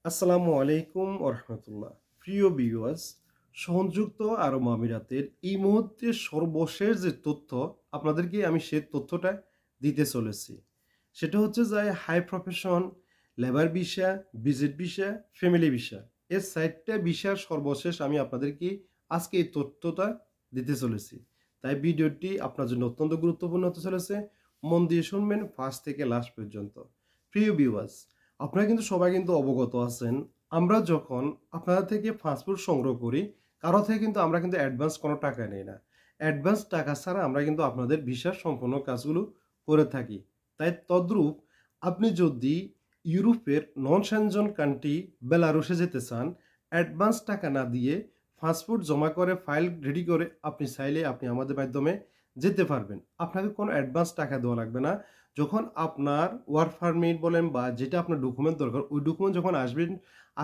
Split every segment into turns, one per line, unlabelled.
আসসালামু আলাইকুম ওরহমতুল্লাহ। প্রিয় ভিউয়ার্স, সংযুক্ত আরব আমিরাতের এই মুহূর্তে সর্বশেষ যে তথ্য আপনাদেরকে আমি সে তথ্যটা দিতে চলেছি। সেটা হচ্ছে যে high profession, labour visa, visit visa, family visa, এর 4টা ভিসার সর্বশেষ আমি আপনাদেরকে আজকে এই তথ্যটা দিতে চলেছি। তাই ভিডিওটি আপনার জন্য অত্যন্ত গুরুত্বপূর্ণ হতে চলেছে। মন দিয়ে শুনবেন ফার্স্ট থেকে লাস্ট পর্যন্ত। প্রিয় ভিউয়ার্স, আপনারা কিন্তু সবাই কিন্তু অবগত আছেন, আমরা যখন আপনাদের থেকে পাসপোর্ট সংগ্রহ করি, কারো থেকে কিন্তু আমরা কিন্তু অ্যাডভান্স কোনো টাকা নেই না। অ্যাডভান্স টাকা ছাড়া আমরা কিন্তু আপনাদের ভিসার সম্পূর্ণ কাজগুলো করে থাকি। তাই তদ্রূপ আপনি যদি ইউরোপের নন সেনজেন কান্ট্রি বেলারুসে যেতে চান, অ্যাডভান্স টাকা না দিয়ে পাসপোর্ট জমা করে ফাইল রেডি করে আপনি চাইলে আপনি আমাদের মাধ্যমে যেতে পারবেন। আপনাকে কোনো অ্যাডভান্স টাকা দেওয়া লাগবে না। যখন আপনার ওয়ার্ক পারমিট বলেন বা যেটা আপনার ডকুমেন্ট দরকার, ওই ডকুমেন্ট যখন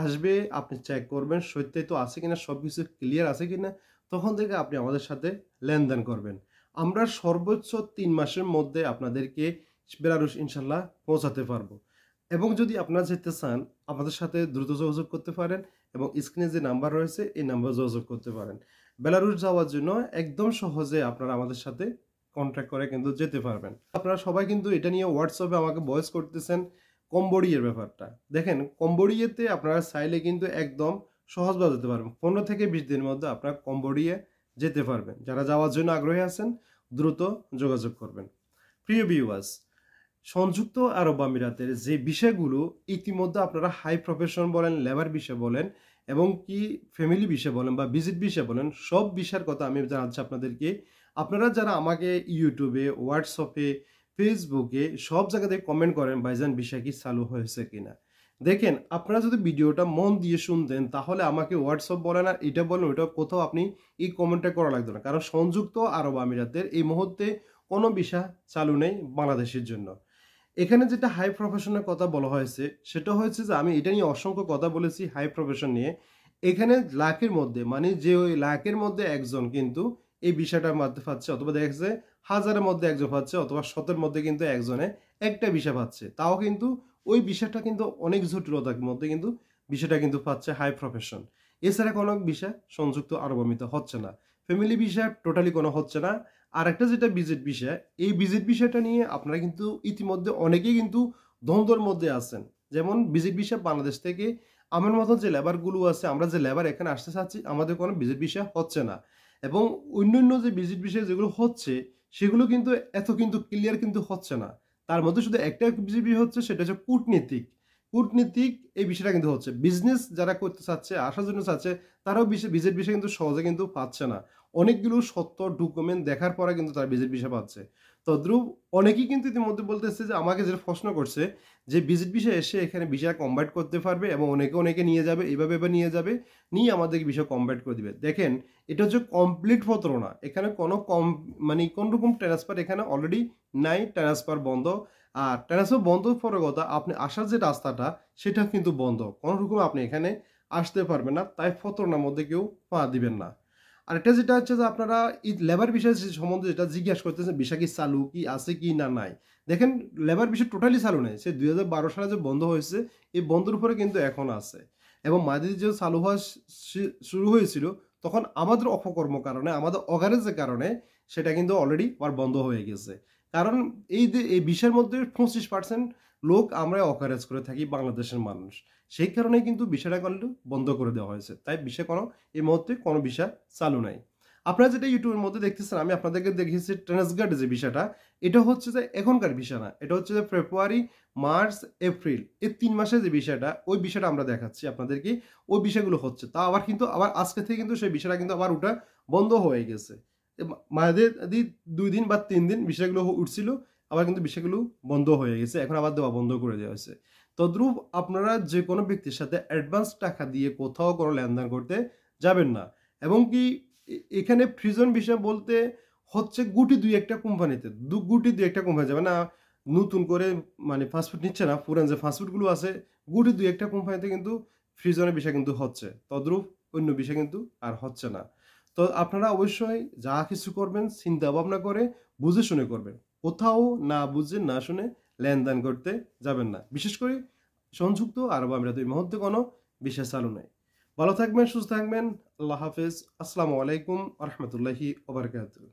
আসবে আপনি চেক করবেন সত্যায়িত আছে কিনা, সব কিছু ক্লিয়ার আছে কিনা, তখন থেকে আপনি আমাদের সাথে লেনদেন করবেন। আমরা সর্বোচ্চ 3 মাসের মধ্যে আপনাদেরকে বেলারুস ইনশাল্লাহ পৌঁছাতে পারবো। এবং যদি আপনারা যেতে চান, আমাদের সাথে দ্রুত যোগাযোগ করতে পারেন এবং স্ক্রিনে যে নাম্বার রয়েছে এই নাম্বার যোগাযোগ করতে পারেন। বেলারুস যাওয়ার জন্য একদম সহজে আপনারা আমাদের সাথে কন্ট্যাক্ট করে কিন্তু যেতে পারবেন। আপনারা সবাই কিন্তু এটা নিয়ে হোয়াটসঅ্যাপে আমাকে ভয়েস করতেছেন কম্বোডিয়ার ব্যাপারটা। দেখেন, কম্বোডিয়াতে আপনারা চাইলে কিন্তু একদম সহজভাবে যেতে পারবেন। 15 থেকে 20 দিনের মধ্যে আপনারা কম্বোডিয়া যেতে পারবেন। যারা যাওয়ার জন্য আগ্রহী আছেন দ্রুত যোগাযোগ করবেন। প্রিয় ভিউয়ার্স, সংযুক্ত আরব আমিরাতের যে বিষয়গুলো ইতিমধ্যে আপনারা হাই প্রফেশন বলেন, লেবার বিষয় বলেন এবং কি ফ্যামিলি বিষয় বলেন বা ভিজিট বিষয় বলেন, সব বিষয়ের কথা আমি জানাচ্ছি আপনাদেরকে। আপনারা যারা আমাকে ইউটিউবে, হোয়াটসঅ্যাপে, ফেসবুকে সব জায়গাতে কমেন্ট করেন ভাইজান বিষয় কি চালু হয়েছে কিনা, দেখেন আপনারা যদি ভিডিওটা মন দিয়ে শুনতেন তাহলে আমাকে হোয়াটসঅ্যাপ বলেন আর এটা বলেন ওইটা কোথাও আপনি এই কমেন্টটা করা লাগতো না। কারণ সংযুক্ত আরব আমিরাতের এই মুহূর্তে কোনো ভিসা চালু নেই বাংলাদেশের জন্য। এখানে যেটা হাই প্রফেশনের কথা বলা হয়েছে সেটা হচ্ছে যে আমি এটা নিয়ে অসংখ্য কথা বলেছি হাই প্রফেশন নিয়ে। এখানে লাখের মধ্যে মানে যে ওই লাখের মধ্যে একজন কিন্তু এই বিষয়টার মধ্যে পাচ্ছে, অথবা দেখা যাচ্ছে হাজারের মধ্যে একজন পাচ্ছে, অথবা শতের মধ্যে কিন্তু একজনে একটা বিষয় পাচ্ছে। তাও কিন্তু ওই বিষয়টা কিন্তু অনেক জটিলতার মধ্যে কিন্তু বিষয়টা কিন্তু পাচ্ছে হাই প্রফেশন। এছাড়া কোনো বিষয় সংযুক্ত আরব আমিরাতে হচ্ছে না। ফ্যামিলি বিষয় টোটালি কোনো হচ্ছে না। আর একটা যেটা ভিজিট বিষয়, এই ভিজিট বিষয়টা নিয়ে আপনারা কিন্তু ইতিমধ্যে অনেকেই কিন্তু দ্বন্দ্বের মধ্যে আছেন। যেমন ভিজিট বিষয় বাংলাদেশ থেকে আমার মতো যে লেবারগুলো আছে, আমরা যে লেবার এখানে আসতে চাচ্ছি, আমাদের কোনো ভিজিট বিষয় হচ্ছে না। এবং অন্যান্য যে ভিজিট বিষয় যেগুলো হচ্ছে সেগুলো কিন্তু এত কিন্তু ক্লিয়ার কিন্তু হচ্ছে না। তার মধ্যে শুধু একটা ভিজিট বিষয় হচ্ছে, সেটা হচ্ছে কূটনীতিক। কূটনীতিক এই বিষয়টা কিন্তু হচ্ছে। বিজনেস যারা করতে চাচ্ছে, আসার জন্য চাচ্ছে, তারাও ভিজিট বিষয় কিন্তু সহজে কিন্তু পাচ্ছে না। অনেকগুলো সত্য ডকুমেন্ট দেখার পরে কিন্তু তারা ভিজিট ভিসা পাচ্ছে। তদ্রুপ অনেকেই কিন্তু ইতিমধ্যে বলতেছে যে আমাকে যেটা প্রশ্ন করছে যে ভিজিট ভিসা এসে এখানে ভিসা কমপ্লিট করতে পারবে এবং অনেকে নিয়ে যাবে, এভাবে নিয়ে যাবে, নিয়ে আমাদেরকে ভিসা কমপ্লিট করে দিবে। দেখেন, এটা হচ্ছে কমপ্লিট পত্র না, এখানে কোনো মানে কোন রকম ট্রান্সফার এখানে অলরেডি নাই, ট্রান্সফার বন্ধ। আর ট্রান্সফার বন্ধ পরে কথা, আপনি আসার যে রাস্তাটা সেটা কিন্তু বন্ধ, কোনো রকম আপনি এখানে আসতে পারবেন না। তাই ফতরনার মধ্যে কেউ পা দিবেন না। আরেকটা যেটা হচ্ছে যে আপনারা এই লেবার বিষয় সম্বন্ধে যেটা জিজ্ঞাসা করতেছেন, বিষয় কি চালু কি আছে কি না নাই। দেখেন, লেবার বিষয় টোটালি চালু নেই। সে 2012 সালে যে বন্ধ হয়েছে, এই বন্ধের উপরে কিন্তু এখন আছে। এবং মাঝে যে চালু হওয়া শুরু হয়েছিল, তখন আমাদের অপকর্ম কারণে, আমাদের অগারেজের কারণে সেটা কিন্তু অলরেডি আবার বন্ধ হয়ে গেছে। কারণ এই যে এই বিষয়ের মধ্যে 25% লোক আমরা অকারেজ করে থাকি বাংলাদেশের মানুষ। সেই কারণে কিন্তু বিষয়টা কিন্তু বন্ধ করে দেওয়া হয়েছে। তাই বিষয় কোনো এই মুহূর্তে কোনো বিষয় চালু নাই। আপনারা যেটা ইউটিউবের মধ্যে দেখতেছেন, আমি আপনাদেরকে দেখিয়েছি ট্রান্সগার্ড যে বিষয়টা, এটা হচ্ছে যে এখনকার বিষয় না, এটা হচ্ছে যে ফেব্রুয়ারি, মার্চ, এপ্রিল এই 3 মাসের যে বিষয়টা, ওই বিষয়টা আমরা দেখাচ্ছি আপনাদেরকে। ওই বিষয়গুলো হচ্ছে তা আবার কিন্তু আবার আজকে থেকে কিন্তু সেই বিষয়টা কিন্তু আবার ওটা বন্ধ হয়ে গেছে। মাঝে 2 দিন বা 3 দিন বিষয়গুলো উঠছিল, আবার কিন্তু বিষয়গুলো বন্ধ হয়ে গেছে, এখন আবার দেওয়া বন্ধ করে দেওয়া হয়েছে। তদ্রূপ আপনারা যে কোনো ব্যক্তির সাথে অ্যাডভান্স টাকা দিয়ে কোথাও কোনো লেনদেন করতে যাবেন না। এবং কি এখানে ফ্রিজন বিষয় বলতে হচ্ছে গুটি দুই একটা কোম্পানিতে, গুটি দুই একটা কোম্পানি যাবে না, নতুন করে মানে ফাস্টফুড নিচ্ছে না, পুরান যে ফাস্টফুডগুলো আছে গুটি দুই একটা কোম্পানিতে কিন্তু ফ্রিজনের বিষয় কিন্তু হচ্ছে। তদ্রূপ অন্য বিষয় কিন্তু আর হচ্ছে না। তো আপনারা অবশ্যই যা কিছু করবেন চিন্তা ভাবনা করে বুঝে শুনে করবেন। কোথাও না বুঝে না শুনে লেনদেন করতে যাবেন না। বিশেষ করে সংযুক্ত আরব আমিরাতে এই মুহূর্তে কোনো ভিসা চালু নাই। ভালো থাকবেন, সুস্থ থাকবেন। আল্লাহ হাফেজ। আসসালামু আলাইকুম ওয়া রাহমাতুল্লাহি ওয়া বারাকাতুহু।